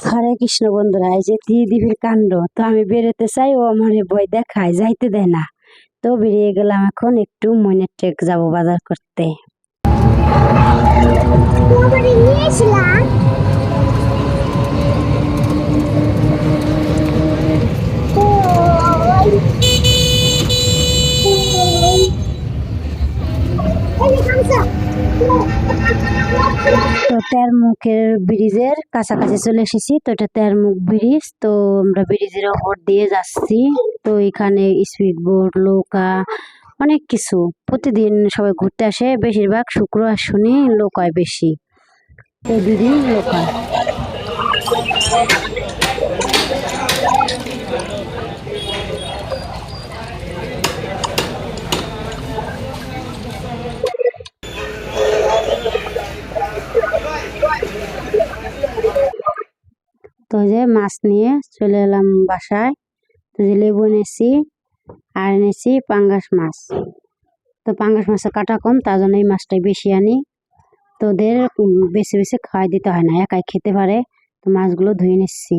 হরে কৃষ্ণ বন্ধুরা, এই যে ত্রিদিবীর কাণ্ড। তো আমি বেরোতে চাই, ও আমার ভয় দেখায়, যাইতে দেয় না। তো বেরিয়ে গেলাম, এখন একটু মইনের টেক যাবো বাজার করতে। তো তেরমুখের ব্রিজের কাছাকাছি চলে এসেছি। তো এটা তেরমুখ ব্রিজ। তো আমরা ব্রিজের ওপর দিয়ে যাচ্ছি। তো এখানে স্পিড বোট, নৌকা, অনেক কিছু। প্রতিদিন সবাই ঘুরতে আসে, বেশিরভাগ শুক্র আর শনি লোক হয় বেশি। এই দুদিন লোক হয়। তো যে মাছ নিয়ে চলে এলাম বাসায়। তো যে লেবু এনেছি আর এনেছি পাঙ্গাস মাছ। তো পাঙ্গাস মাছের কাটা কম, তার জন্য এই মাছটাই বেশি আনি। তো ওদের বেছে বেছে খাওয়াই দিতে হয় না, একাই খেতে পারে। তো মাছগুলো ধুয়ে নিচ্ছি।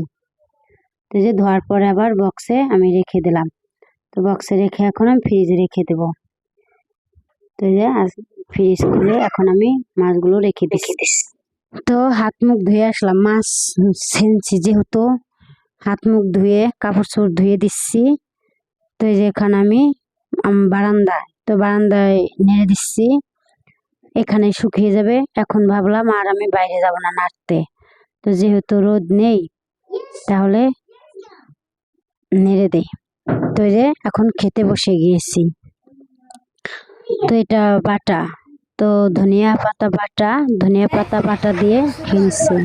তো যে ধোয়ার পরে আবার বক্সে আমি রেখে দিলাম। তো বক্সে রেখে এখন আমি ফ্রিজে রেখে দেবো। তো যে ফ্রিজ খুলে এখন আমি মাছগুলো রেখে দিচ্ছি। তো হাত মুখ ধুয়ে আসলাম, মাছ ছেনছি যেহেতু, হাত মুখ ধুয়ে কাপড় চোপড় ধুয়ে দিচ্ছি। তো এই যে এখানে আমি বারান্দায়, তো বারান্দায় নেড়ে দিচ্ছি, এখানে শুকিয়ে যাবে। এখন ভাবলাম আর আমি বাইরে যাব না নাড়তে। তো যেহেতু রোদ নেই, তাহলে নেড়ে দেই। তো এই যে এখন খেতে বসে গিয়েছি। তো এটা বাটা, তো ধনিয়া পাতা বাটা, ধনিয়া পাতা বাটা দিয়ে খেয়েছি।